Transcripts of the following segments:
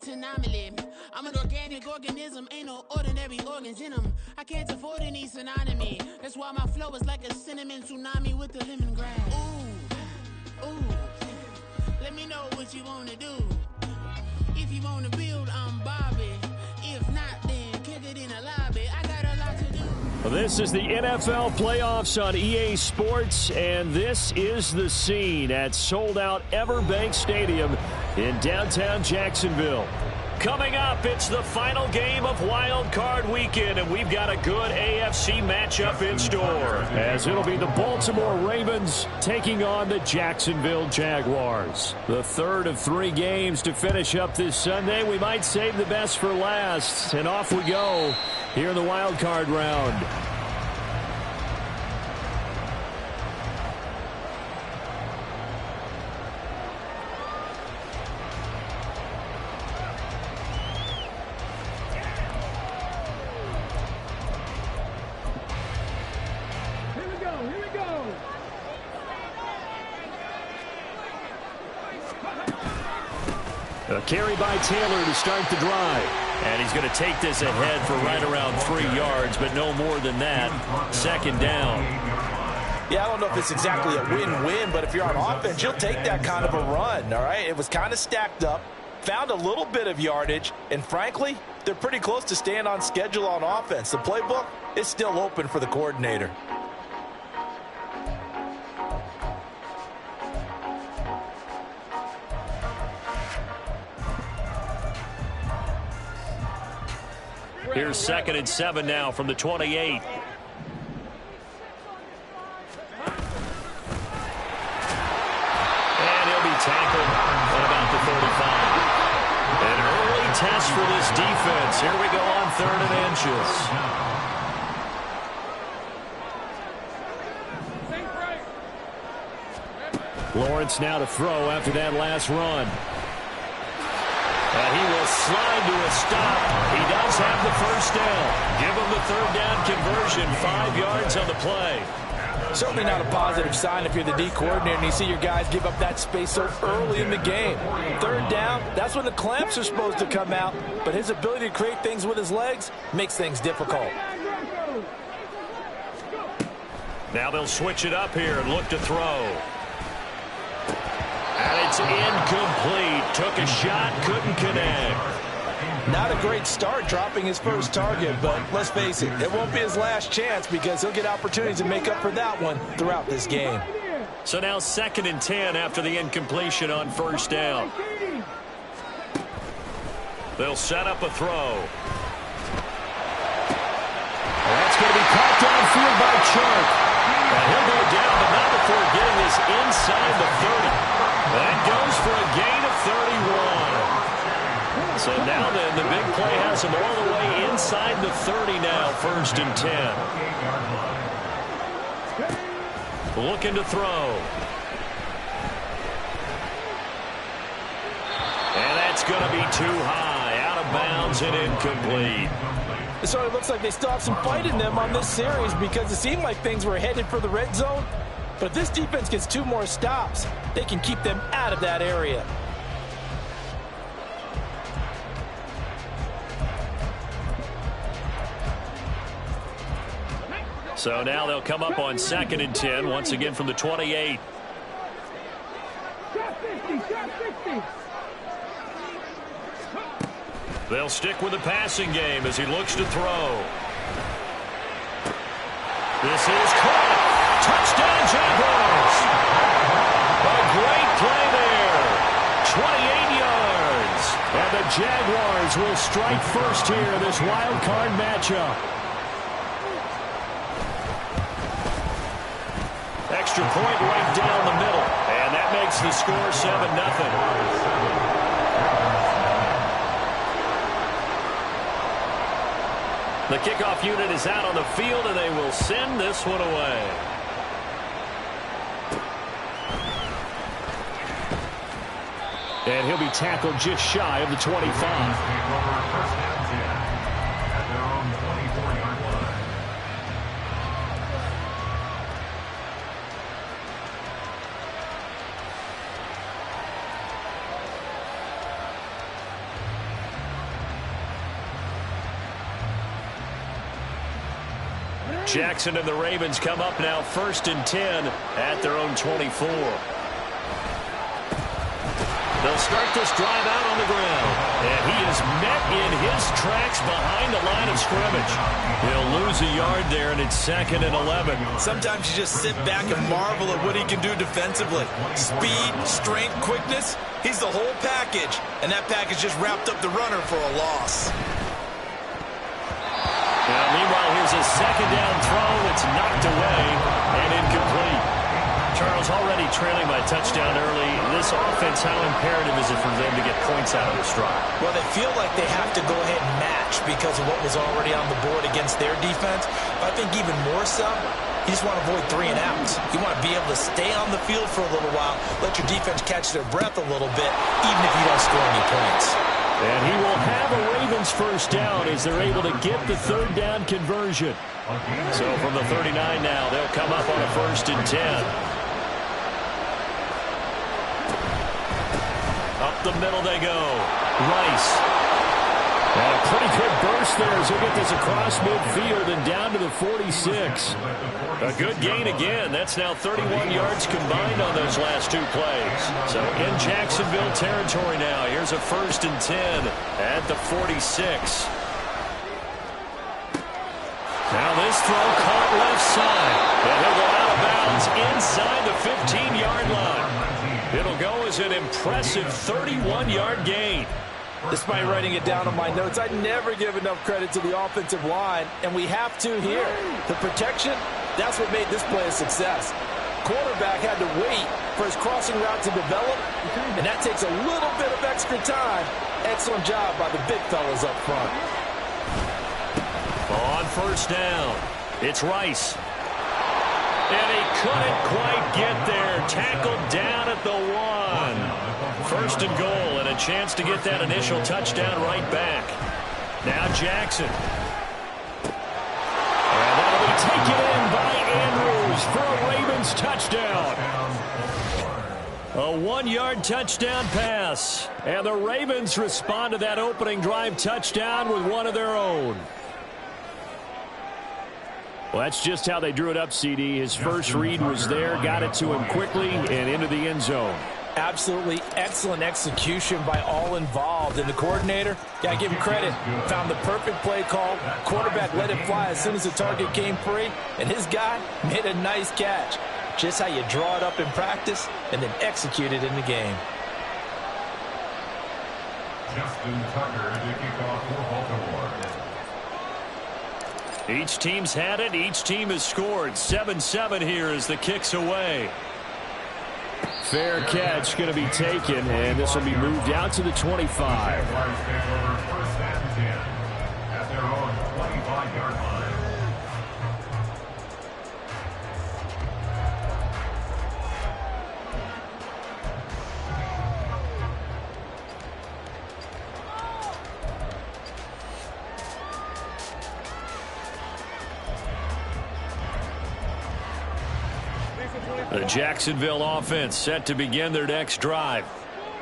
Anomaly. I'm an organic organism, ain't no ordinary organs in them. I can't afford any synonymy. That's why my flow is like a cinnamon tsunami with the lemongrass. Ooh, let me know what you wanna do. If you wanna build, I'm Bobby. If not, then kick it in the lobby. I got a lot to do. This is the NFL playoffs on EA Sports, and this is the scene at sold-out Everbank Stadium in downtown Jacksonville. Coming up, it's the final game of Wild Card Weekend, and we've got a good AFC matchup in store, as it'll be the Baltimore Ravens taking on the Jacksonville Jaguars. The third of 3 games to finish up this Sunday. We might save the best for last, and off we go here in the Wild Card round. A carry by Taylor to start the drive. And he's going to take this ahead for right around 3 yards, but no more than that. Second down. Yeah, I don't know if it's exactly a win-win, but if you're on offense, you'll take that kind of a run, all right? It was kind of stacked up, found a little bit of yardage, and frankly, they're pretty close to staying on schedule on offense. The playbook is still open for the coordinator. Here's 2nd and 7 now from the 28. And he'll be tackled at about the 35. An early test for this defense. Here we go on 3rd and inches. Lawrence now to throw after that last run. And he will slide to a stop. He does have the first down. Give him the 3rd down conversion. 5 yards on the play. Certainly not a positive sign if you're the D coordinator and you see your guys give up that space so early in the game. 3rd down, that's when the clamps are supposed to come out. But his ability to create things with his legs makes things difficult. Now they'll switch it up here and look to throw. And it's incomplete. Took a shot, couldn't connect. Not a great start dropping his first target, but let's face it, it won't be his last chance because he'll get opportunities to make up for that one throughout this game. So now 2nd and 10 after the incompletion on 1st down. They'll set up a throw. That's going to be caught downfield by Chark. And he'll go down, but not before getting this inside the 30. That goes for a gain of 31. So now then, the big play has him all the way inside the 30 now, 1st and 10. Looking to throw. And that's going to be too high, out of bounds and incomplete. It sort of looks like they still have some fight in them on this series because it seemed like things were headed for the red zone. But if this defense gets 2 more stops, they can keep them out of that area. So now they'll come up on 2nd and 10, once again from the 28. They'll stick with the passing game as he looks to throw. This is caught. Touchdown, Jaguars. A great play there. 28 yards. And the Jaguars will strike first here in this wild card matchup. Extra point right down the middle. And that makes the score 7-0. The kickoff unit is out on the field, and they will send this one away. And he'll be tackled just shy of the 25. Jackson and the Ravens come up now 1st and 10 at their own 24. They'll start this drive out on the ground. And he is met in his tracks behind the line of scrimmage. He'll lose a yard there, and it's 2nd and 11. Sometimes you just sit back and marvel at what he can do defensively. Speed, strength, quickness. He's the whole package. And that package just wrapped up the runner for a loss. Now, meanwhile, here's a 2nd down throw that's knocked away and incomplete. Charles, already trailing by a touchdown early. This offense, how imperative is it for them to get points out of this drive? Well, they feel like they have to go ahead and match because of what was already on the board against their defense. But I think even more so, you just want to avoid 3 and outs. You want to be able to stay on the field for a little while, let your defense catch their breath a little bit, even if you don't score any points. And he will have a Ravens 1st down as they're able to get the 3rd down conversion. So from the 39 now, they'll come up on a 1st and 10. Up the middle they go. Rice. And a pretty good burst there as he'll get this across midfield and down to the 46. A good gain again. That's now 31 yards combined on those last 2 plays. So in Jacksonville territory now. Here's a 1st and 10 at the 46. Now this throw caught left side. And he'll go out of bounds inside the 15-yard line. It'll go as an impressive 31-yard gain. Despite writing it down on my notes, I never give enough credit to the offensive line, and we have to here. The protection, that's what made this play a success. Quarterback had to wait for his crossing route to develop, and that takes a little bit of extra time. Excellent job by the big fellas up front. On 1st down, it's Rice. And he couldn't quite get there. Tackled down at the 1. 1st and goal, and a chance to get that initial touchdown right back. Now Jackson. And that'll be taken in by Andrews for a Ravens touchdown. A 1-yard touchdown pass. And the Ravens respond to that opening drive touchdown with one of their own. Well, that's just how they drew it up, CD. His first read was there, got it to him quickly, and into the end zone. Absolutely excellent execution by all involved. And the coordinator, got to give him credit, found the perfect play call. Quarterback let it fly as soon as the target came free, and his guy made a nice catch. Just how you draw it up in practice and then execute it in the game. Justin Tucker to kick off for Baltimore. Each team's had it. Each team has scored. 7-7 here as the kick's away. Fair catch going to be taken, and this will be moved out to the 25. First and 10 at their own 25-yard line. The Jacksonville offense set to begin their next drive.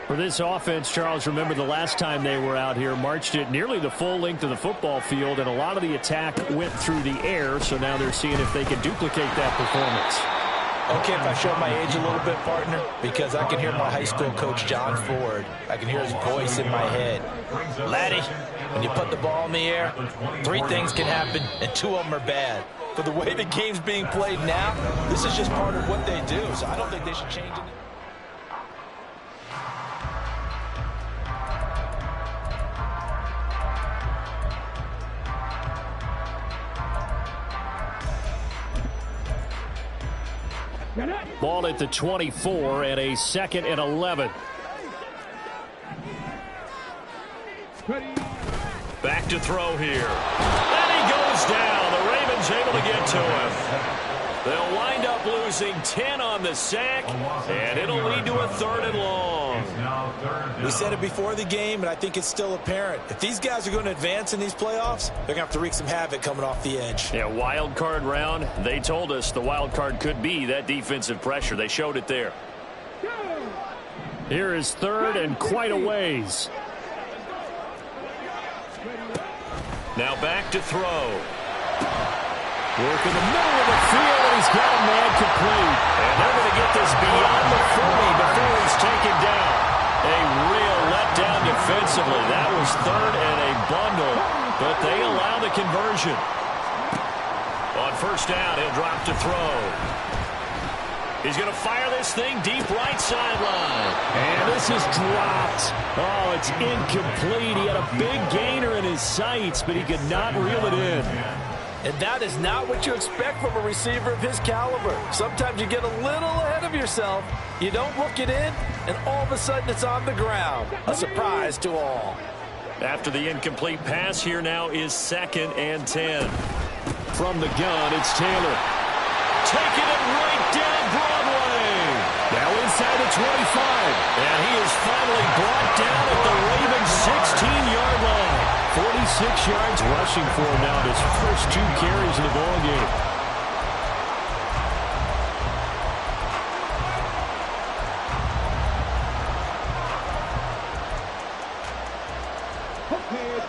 For this offense, Charles, remember the last time they were out here, marched it nearly the full length of the football field, and a lot of the attack went through the air, so now they're seeing if they can duplicate that performance. Okay, if I show my age a little bit, partner, because I can hear my high school coach, John Ford. I can hear his voice in my head. Laddie, when you put the ball in the air, 3 things can happen, and 2 of them are bad. But the way the game's being played now, this is just part of what they do, so I don't think they should change it. Ball at the 24 and a 2nd and 11. Back to throw here. And he goes down. The Ravens able to get to him. They'll wind up losing 10 on the sack, and it'll lead to a 3rd and long. We said it before the game, and I think it's still apparent. If these guys are going to advance in these playoffs, they're going to have to wreak some havoc coming off the edge. Yeah, wild card round. They told us the wild card could be that defensive pressure. They showed it there. Here is 3rd and quite a ways. Now back to throw. Working the middle of the field, and he's got a man complete. And they're going to get this beyond the 40 before he's taken down. A real letdown defensively. That was third and a bundle, but they allow the conversion. On first down, he'll drop to throw. He's going to fire this thing deep right sideline. And this is dropped. Oh, it's incomplete. He had a big gainer in his sights, but he could not reel it in. And that is not what you expect from a receiver of his caliber. Sometimes you get a little ahead of yourself. You don't look it in, and all of a sudden it's on the ground. A surprise to all. After the incomplete pass, here now is 2nd and 10. From the gun, it's Taylor. Taking it right down Broadway. Now inside the 25. And he is finally brought down at the Ravens' 16-yard line. 46 yards rushing for him now, his first 2 carries in the ballgame.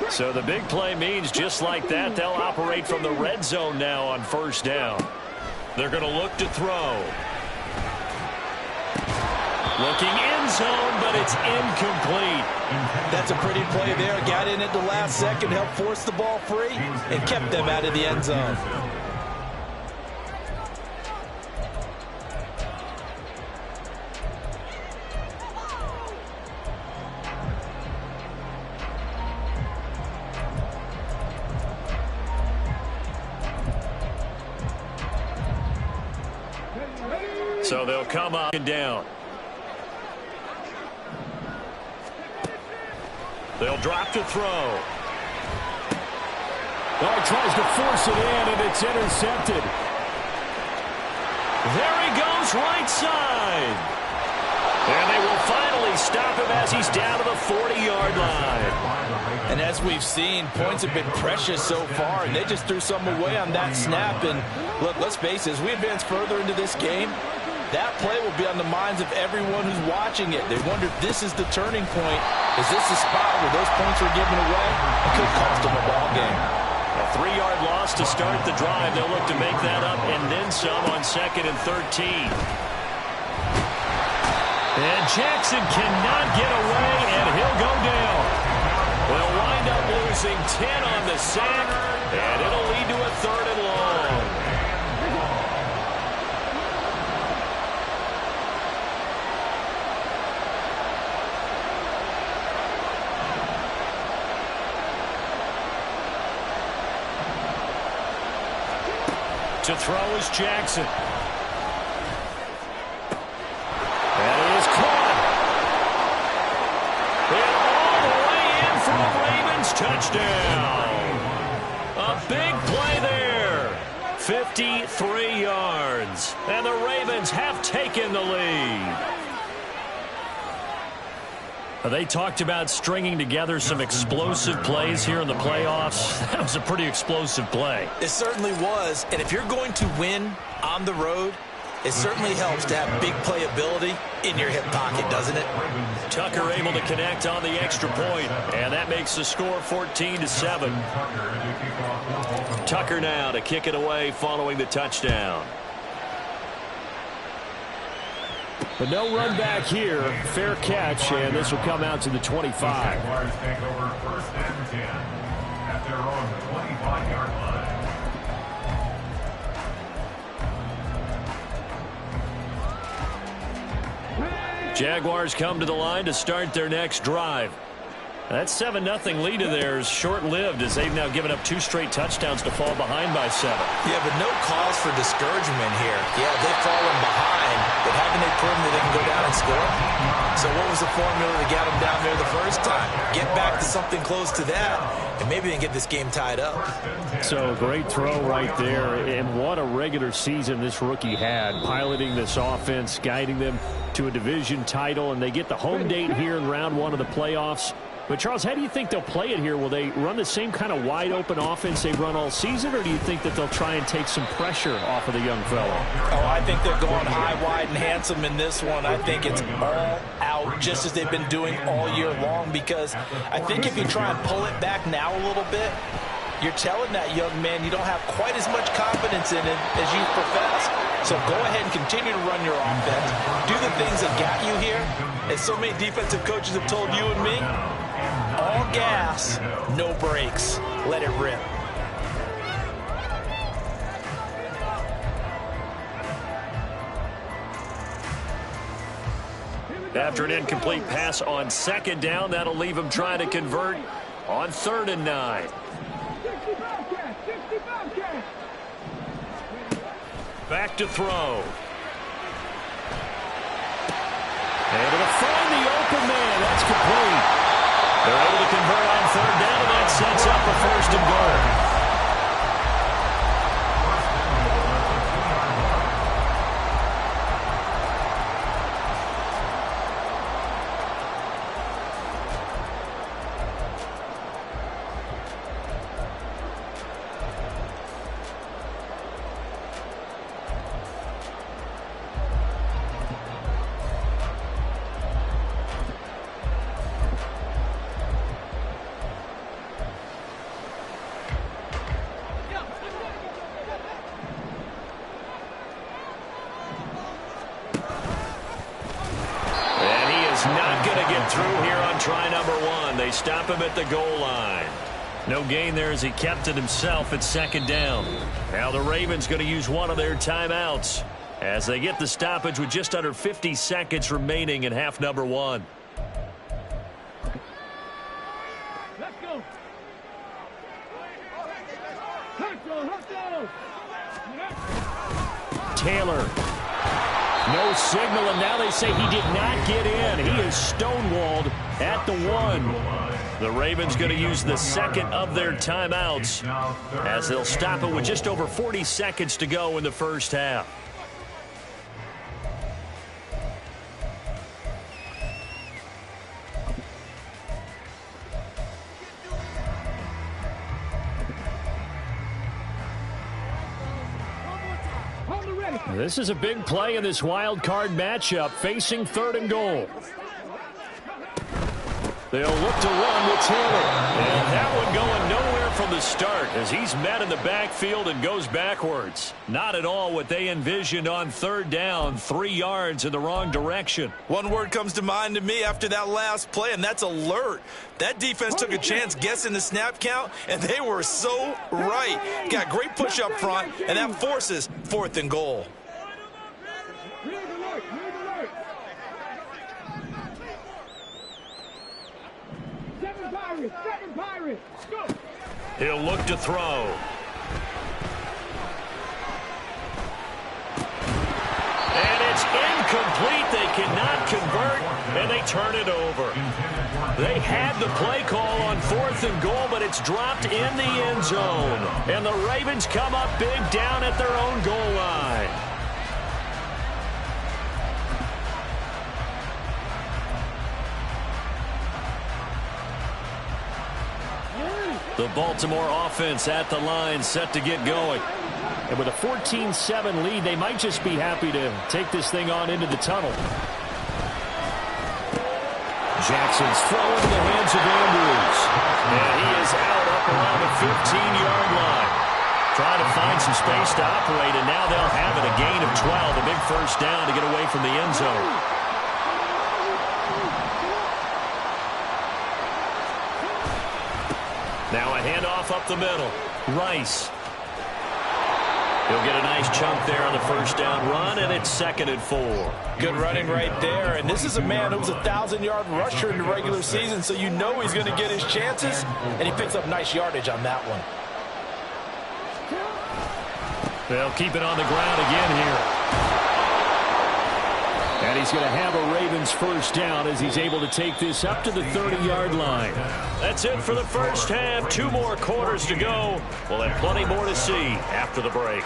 So the big play means just like that, they'll operate from the red zone now on first down. They're going to look to throw. Looking end zone, but it's incomplete. That's a pretty play there. Got in at the last second, helped force the ball free, and kept them out of the end zone. So they'll come up and down. They'll drop to throw. Oh, he tries to force it in, and it's intercepted. There he goes, right side. And they will finally stop him as he's down to the 40-yard line. And as we've seen, points have been precious so far, and they just threw some away on that snap. And look, let's face it, as we advance further into this game, that play will be on the minds of everyone who's watching it. They wonder if this is the turning point. Is this the spot where those points were given away? It could cost them a ball game. A 3-yard loss to start the drive. They'll look to make that up and then some on 2nd and 13. And Jackson cannot get away, and he'll go down. They'll wind up losing 10 on the sack, and it'll lead to a 3rd and long. To throw is Jackson. That is caught. And all the way in for a Ravens touchdown. A big play there. 53 yards. And the Ravens have taken the lead. They talked about stringing together some explosive plays here in the playoffs. That was a pretty explosive play. It certainly was. And if you're going to win on the road, it certainly helps to have big playability in your hip pocket, doesn't it? Tucker able to connect on the extra point, and that makes the score 14-7. Tucker now to kick it away following the touchdown. But no run back here. Fair catch, and this will come out to the 25. Jaguars take over 1st and 10 at their own 25-yard line. Jaguars come to the line to start their next drive. That 7-0 lead of theirs short-lived as they've now given up 2 straight touchdowns to fall behind by 7. Yeah, but no cause for discouragement here. Yeah, they've fallen behind, but haven't they proven that they can go down and score? So what was the formula that got them down there the first time? Get back to something close to that, and maybe they can get this game tied up. So great throw right there, and what a regular season this rookie had, piloting this offense, guiding them to a division title, and they get the home date here in round 1 of the playoffs. But, Charles, how do you think they'll play it here? Will they run the same kind of wide-open offense they've run all season, or do you think that they'll try and take some pressure off of the young fellow? Oh, I think they're going high, wide, and handsome in this one. I think it's all out, just as they've been doing all year long, because I think if you try and pull it back now a little bit, You're telling that young man you don't have quite as much confidence in it as you professed. So go ahead and continue to run your offense. Do the things that got you here. As so many defensive coaches have told you and me, all gas, no brakes. Let it rip. After an incomplete pass on second down, that'll leave him trying to convert on 3rd and 9. Back to throw. Able to find the open man. That's complete. They're able to convert on 3rd down, and that sets up a 1st and goal. Not going to get through here on try number 1. They stop him at the goal line. No gain there as he kept it himself at 2nd down. Now the Ravens going to use one of their timeouts as they get the stoppage with just under 50 seconds remaining in half number 1. Let's go. Taylor. No signal, and now they say he did not get in. He is stonewalled at the 1. The Ravens going to use the 2nd of their timeouts as they'll stop it with just over 40 seconds to go in the 1st half. This is a big play in this wild card matchup, facing 3rd and goal. They'll look to run with Taylor. And that one going nowhere from the start as he's met in the backfield and goes backwards. Not at all what they envisioned on 3rd down, 3 yards in the wrong direction. One word comes to mind to me after that last play, and that's alert. That defense took a chance guessing the snap count, and they were so right. Got great push up front, and that forces 4th and goal. He'll look to throw. And it's incomplete. They cannot convert, and they turn it over. They had the play call on 4th and goal, but it's dropped in the end zone. And the Ravens come up big down at their own goal line. The Baltimore offense at the line, set to get going. And with a 14-7 lead, they might just be happy to take this thing on into the tunnel. Jackson's throwing in the hands of Andrews. And he is out up around the 15-yard line. Trying to find some space to operate, and now they'll have it. A gain of 12, a big 1st down to get away from the end zone. Now a handoff up the middle. Rice. He'll get a nice chunk there on the 1st down run, and it's 2nd and 4. Good running right there, and this is a man who was a 1,000-yard rusher in the regular season, so you know he's going to get his chances, and he picks up nice yardage on that one. They'll keep it on the ground again here. And he's going to have a Ravens 1st down as he's able to take this up to the 30-yard line. That's it for the 1st half. 2 more quarters to go. We'll have plenty more to see after the break.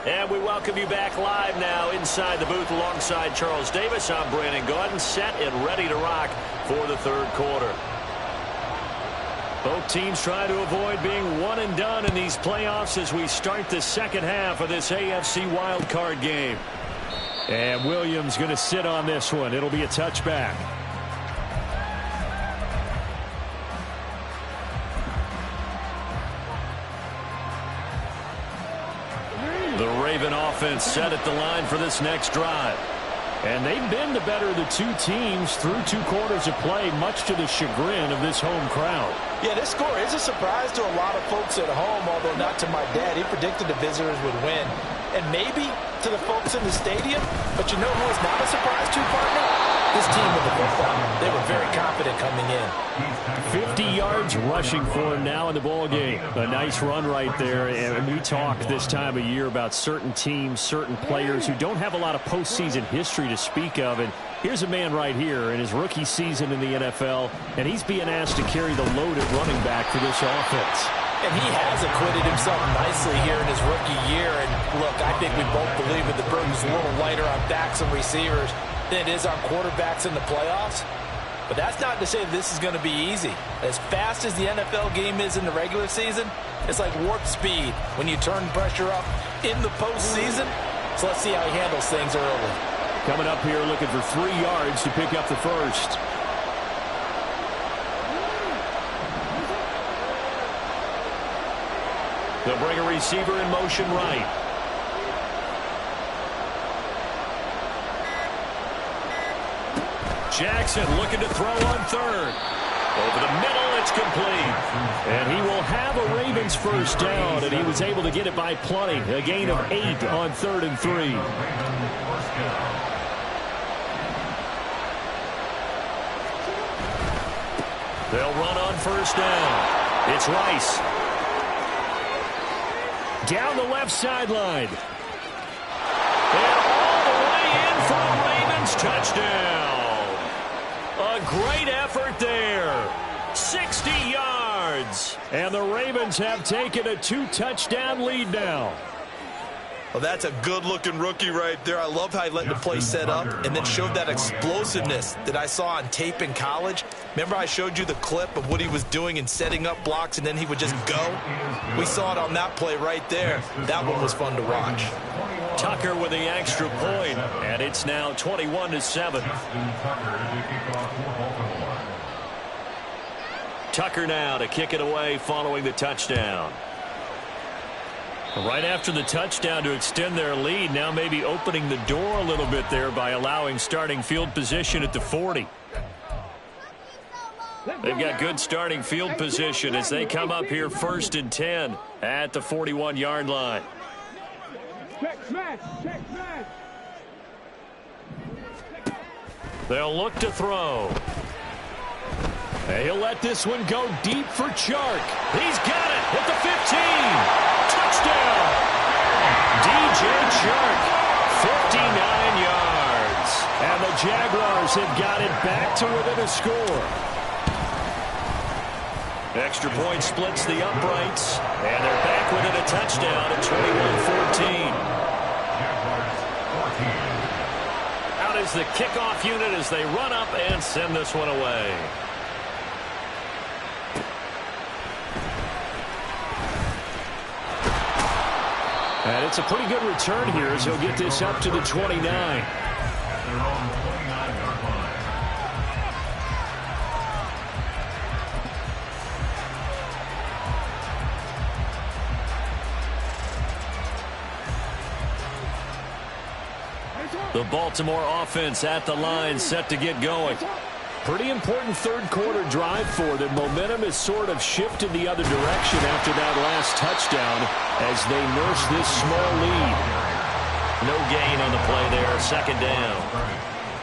And we welcome you back live now inside the booth alongside Charles Davis. I'm Brandon Gaudin, set and ready to rock for the third quarter. Both teams try to avoid being one and done in these playoffs as we start the second half of this AFC wildcard game. And Williams going to sit on this one. It'll be a touchback. The Raven offense set at the line for this next drive. And they've been the better of the two teams through 2 quarters of play, much to the chagrin of this home crowd. Yeah, this score is a surprise to a lot of folks at home, although not to my dad. He predicted the visitors would win. And maybe to the folks in the stadium. But you know who is not a surprise to, partner? This team with the football. They were very confident coming in. 50 yards rushing for him now in the ball game. A nice run right there. And we talk this time of year about certain teams, certain players who don't have a lot of postseason history to speak of. And here's a man right here in his rookie season in the NFL, and he's being asked to carry the load at running back for this offense. And he has acquitted himself nicely here in his rookie year. And look, I think we both believe that the burden's a little lighter on backs and receivers than it is on quarterbacks in the playoffs. But that's not to say that this is going to be easy. As fast as the NFL game is in the regular season, it's like warp speed when you turn pressure up in the postseason. So let's see how he handles things early. Coming up here looking for 3 yards to pick up the first. They'll bring a receiver in motion right. Jackson looking to throw on third. Over the middle, it's complete. And he will have a Ravens first down, and he was able to get it by plenty. A gain of 8 on 3rd and 3. They'll run on first down. It's Rice. Down the left sideline. And all the way in for a Ravens touchdown. A great effort there. 60 yards. And the Ravens have taken a 2-touchdown lead now. Well, that's a good-looking rookie right there. I love how he let the play set up and then showed that explosiveness that I saw on tape in college. Remember I showed you the clip of what he was doing and setting up blocks, and then he would just go? We saw it on that play right there. That one was fun to watch. Tucker with the extra point, and it's now 21-7. Tucker now to kick it away following the touchdown. Right after the touchdown to extend their lead, now maybe opening the door a little bit there by allowing starting field position at the 40. They've got good starting field position as they come up here 1st and 10 at the 41-yard line. They'll look to throw. He'll let this one go deep for Chark. He's got it at the 15. Touchdown. DJ Chark, 59 yards. And the Jaguars have got it back to within a score. Extra point splits the uprights, and they're back within a touchdown at 21-14. Out is the kickoff unit as they run up and send this one away. And it's a pretty good return here as he'll get this up to the 29. The Baltimore offense at the line, set to get going. Pretty important third quarter drive for them. Momentum has sort of shifted the other direction after that last touchdown as they nurse this small lead. No gain on the play there, 2nd down.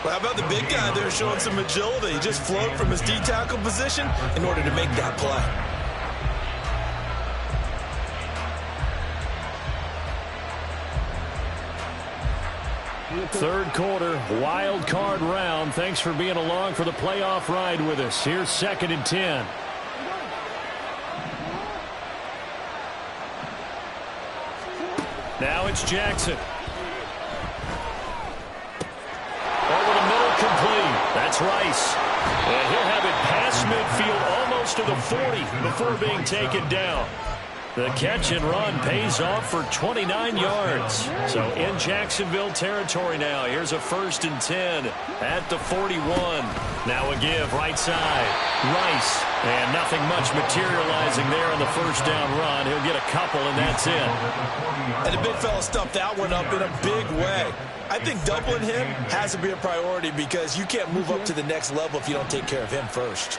Well, how about the big guy there showing some agility? He just floated from his D-tackle position in order to make that play. Third quarter, wild card round. Thanks for being along for the playoff ride with us. Here's 2nd and 10. Now it's Jackson. Over the middle, complete. That's Rice. And he'll have it past midfield almost to the 40 before being taken down. The catch and run pays off for 29 yards. So in Jacksonville territory now. Here's a 1st and 10 at the 41. Now a give right side. Rice. And nothing much materializing there on the first down run. He'll get a couple, and that's it. And the big fella stuffed that one up in a big way. I think doubling him has to be a priority because you can't move up to the next level if you don't take care of him first.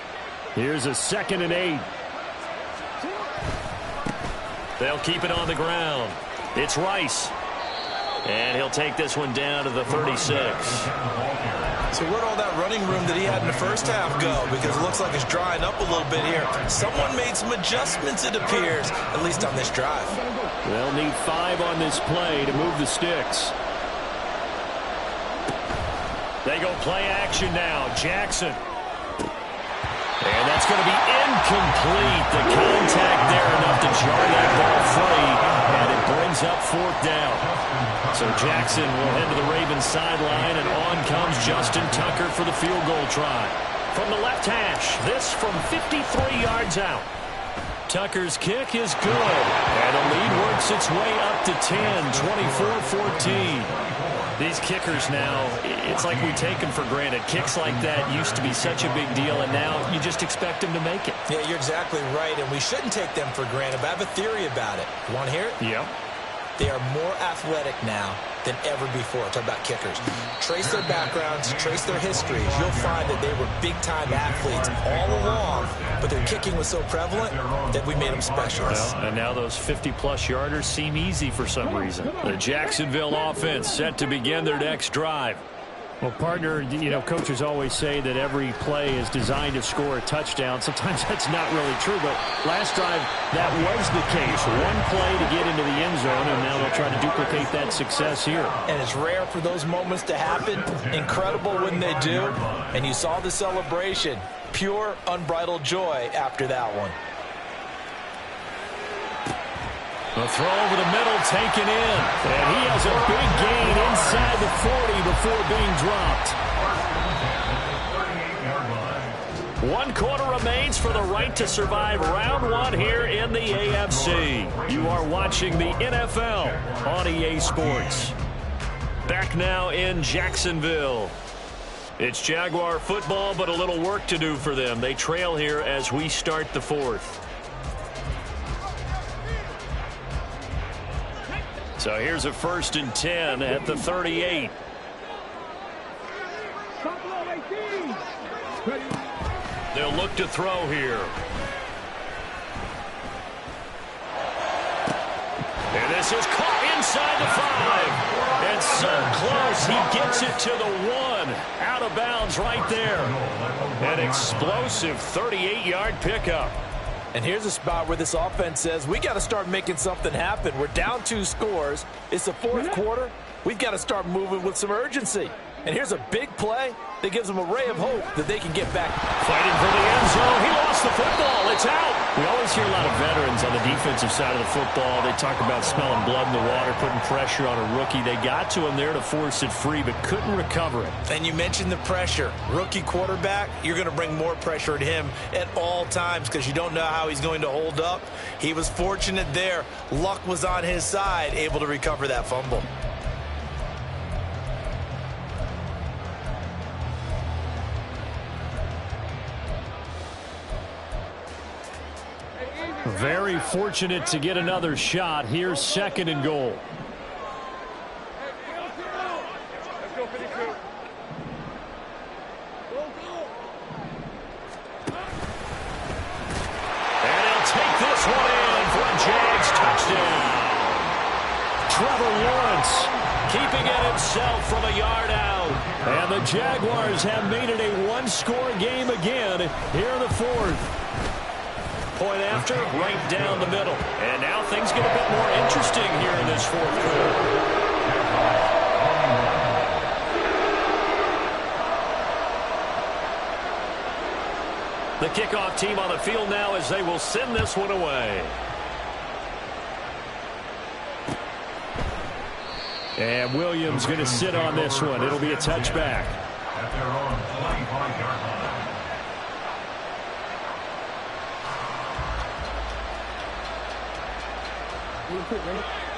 Here's a 2nd and 8. They'll keep it on the ground. It's Rice. And he'll take this one down to the 36. So where'd all that running room that he had in the first half go? Because it looks like it's drying up a little bit here. Someone made some adjustments, it appears, at least on this drive. They'll need 5 on this play to move the sticks. They go play action now. Jackson. And that's going to be incomplete. The contact there enough to jar that ball free, and it brings up 4th down. So Jackson will head to the Ravens sideline, and on comes Justin Tucker for the field goal try. From the left hash, this from 53 yards out. Tucker's kick is good, and the lead works its way up to 10, 24-14. These kickers now, it's like we take them for granted. Kicks like that used to be such a big deal, and now you just expect them to make it. Yeah, you're exactly right, and we shouldn't take them for granted, but I have a theory about it. You want to hear it? Yep. They are more athletic now than ever before. Talk about kickers. Trace their backgrounds, trace their histories. You'll find that they were big-time athletes all along, but their kicking was so prevalent that we made them specialists. Well, and now those 50-plus yarders seem easy for some reason. The Jacksonville offense set to begin their next drive. Well, partner, you know, coaches always say that every play is designed to score a touchdown. Sometimes that's not really true, but last drive, that was the case. One play to get into the end zone, and now they'll try to duplicate that success here. And it's rare for those moments to happen. Incredible when they do. And you saw the celebration. Pure, unbridled joy after that one. The throw over the middle taken in. And he has a big gain inside the 40 before being dropped. 1 quarter remains for the right to survive round 1 here in the AFC. You are watching the NFL on EA Sports. Back now in Jacksonville. It's Jaguar football, but a little work to do for them. They trail here as we start the 4th. So here's a 1st and 10 at the 38. They'll look to throw here. And this is caught inside the 5. And so close, he gets it to the 1. Out of bounds right there. An explosive 38-yard pickup. And here's a spot where this offense says, we got to start making something happen. We're down 2 scores. It's the 4th quarter. We've got to start moving with some urgency. And here's a big play that gives them a ray of hope that they can get back. Fighting for the end zone. He lost the football. It's out. We always hear a lot of veterans on the defensive side of the football. They talk about smelling blood in the water, putting pressure on a rookie. They got to him there to force it free, but couldn't recover it. And you mentioned the pressure. Rookie quarterback, you're going to bring more pressure at him at all times because you don't know how he's going to hold up. He was fortunate there. Luck was on his side, able to recover that fumble. Very fortunate to get another shot. Here's 2nd and goal. And he'll take this one in for a Jags touchdown. Trevor Lawrence keeping it himself from a yard out. And the Jaguars have made it a 1-score game again here in the 4th. Point after, right down the middle. And now things get a bit more interesting here in this 4th quarter. The kickoff team on the field now as they will send this one away. And Williams going to sit on this one. It'll be a touchback. At their own 25-yard line.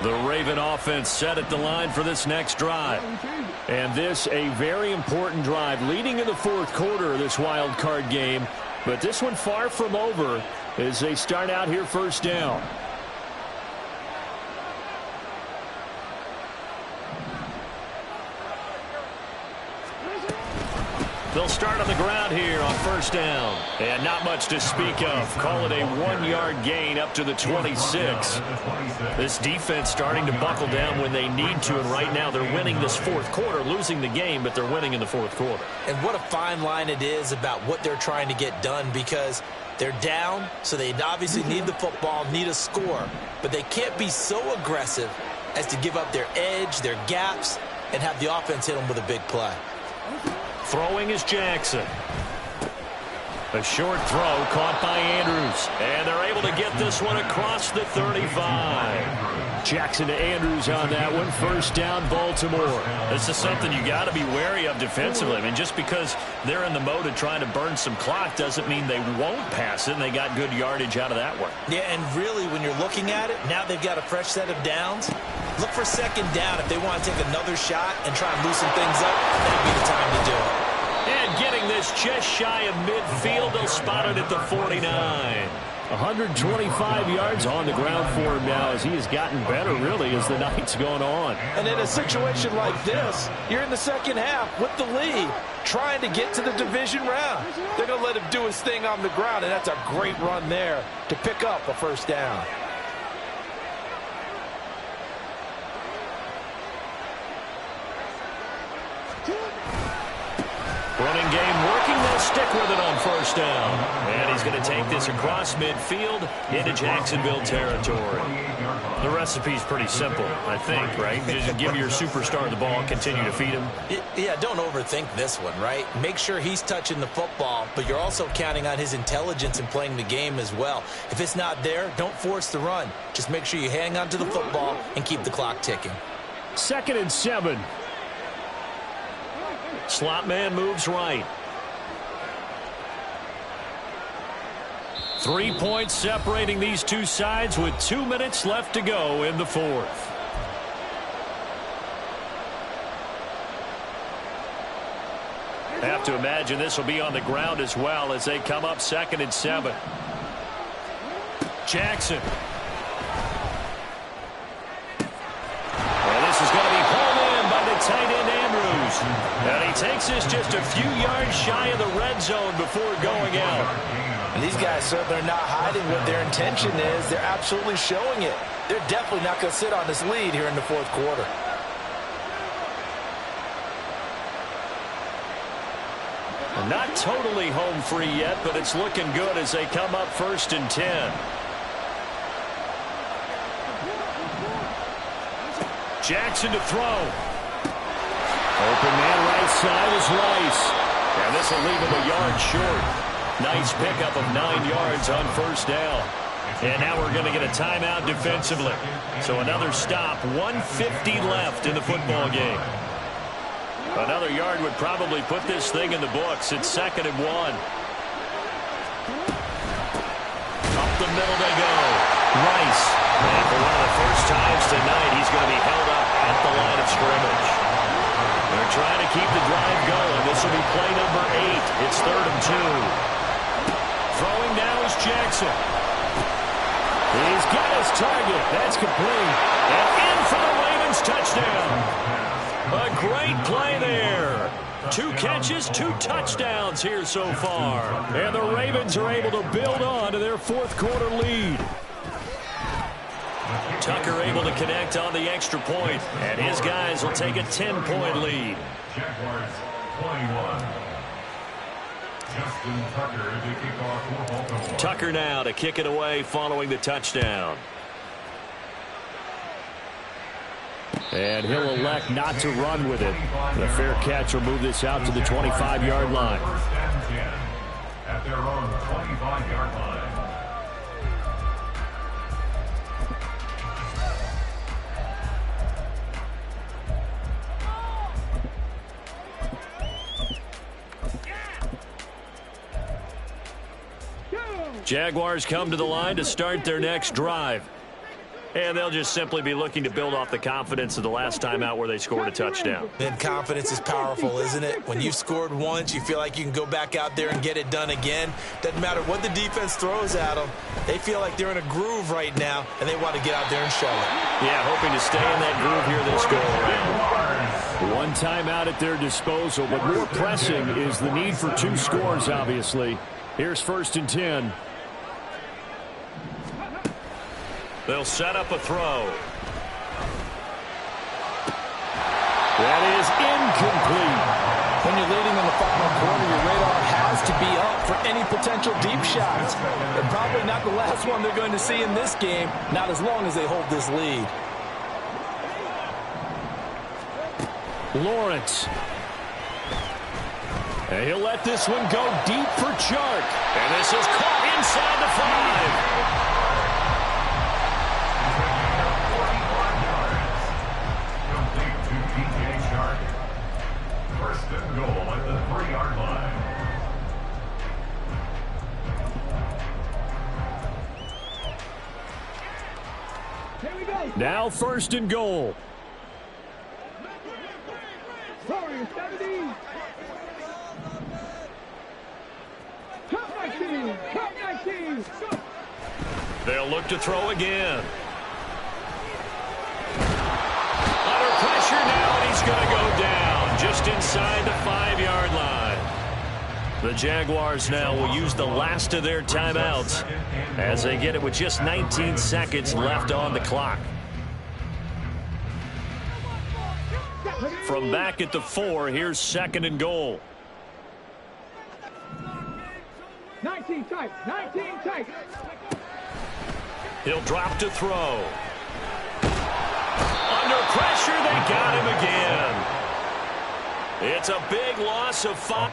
The Raven offense set at the line for this next drive. And this a very important drive leading in the fourth quarter of this wild card game. But this one far from over as they start out here first down. They'll start on the ground here on first down. And not much to speak of. Call it a 1-yard gain up to the 26. This defense starting to buckle down when they need to. And right now they're winning this fourth quarter, losing the game, but they're winning in the fourth quarter. And what a fine line it is about what they're trying to get done, because they're down, so they obviously need the football, need a score. But they can't be so aggressive as to give up their edge, their gaps, and have the offense hit them with a big play. Throwing is Jackson. A short throw caught by Andrews. And they're able to get this one across the 35. Jackson to Andrews on that one. First down, Baltimore. This is something you got to be wary of defensively. I mean, just because they're in the mode of trying to burn some clock doesn't mean they won't pass it, and they got good yardage out of that one. Yeah, and really, when you're looking at it, now they've got a fresh set of downs. Look for second down if they want to take another shot and try and loosen things up. That'd be the time to do it. And getting this just shy of midfield, they'll spot it at the 49. 125 yards on the ground for him now as he has gotten better, really, as the night's gone on. And in a situation like this, you're in the second half with the lead, trying to get to the division round. They're going to let him do his thing on the ground, and that's a great run there to pick up a first down. Running game working. They'll stick with it on first down. And he's going to take this across midfield into Jacksonville territory. The recipe's pretty simple, I think, right? Just give your superstar the ball, continue to feed him. Yeah, don't overthink this one, right? Make sure he's touching the football, but you're also counting on his intelligence in playing the game as well. If it's not there, don't force the run. Just make sure you hang on to the football and keep the clock ticking. 2nd and 7. Slot man moves right. 3 points separating these two sides with 2 minutes left to go in the fourth. Have to imagine this will be on the ground as well as they come up 2nd and 7. Jackson. Well, this is going to be pulled in by the tight end Andrews. And he takes this just a few yards shy of the red zone before going out. And these guys certainly are not hiding what their intention is. They're absolutely showing it. They're definitely not going to sit on this lead here in the fourth quarter. Not totally home free yet, but it's looking good as they come up 1st and 10. Jackson to throw. Open man right side is Rice. And this will leave him a yard short. Nice pickup of 9 yards on first down. And now we're going to get a timeout defensively. So another stop, 1:50 left in the football game. Another yard would probably put this thing in the books. It's 2nd and 1. Up the middle they go. Rice. And for one of the first times tonight, he's going to be held up at the line of scrimmage. They're trying to keep the drive going. This will be play number 8. It's 3rd and 2. Throwing now is Jackson. He's got his target. That's complete. And in for the Ravens touchdown. A great play there. 2 catches, 2 touchdowns here so far. And the Ravens are able to build on to their fourth quarter lead. Tucker able to connect on the extra point, and his guys will take a 10-point lead. Jaguars 21. Justin Tucker to kick off for Baltimore. Tucker now to kick it away following the touchdown. And he'll elect not to run with it. The fair catch will move this out to the 25-yard line. 1st and 10 at their own 25-yard line. Jaguars come to the line to start their next drive. And they'll just simply be looking to build off the confidence of the last time out where they scored a touchdown. And confidence is powerful, isn't it? When you've scored once, you feel like you can go back out there and get it done again. Doesn't matter what the defense throws at them. They feel like they're in a groove right now, and they want to get out there and show it. Yeah, hoping to stay in that groove here this go-around. One timeout at their disposal, but more pressing is the need for 2 scores, obviously. Here's 1st and 10. They'll set up a throw. That is incomplete. When you're leading in the final quarter, your radar has to be up for any potential deep shots. And probably not the last one they're going to see in this game, not as long as they hold this lead. Lawrence. And he'll let this one go deep for Chark. And this is caught inside the 5. Goal at the 3-yard line. Here we go. Now 1st and goal. Sorry, 70. Top 19. Top 19. They'll look to throw again. Under pressure now, and he's going to go down just inside the 5-yard line. The Jaguars now will use the last of their timeouts as they get it with just 19 seconds left on the clock. From back at the 4, here's 2nd and goal. 19 tight. 19 tight. He'll drop to throw. Under pressure, they got him again. It's a big loss of 5.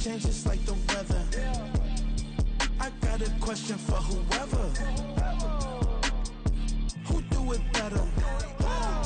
Changes like the weather. I got a question for whoever.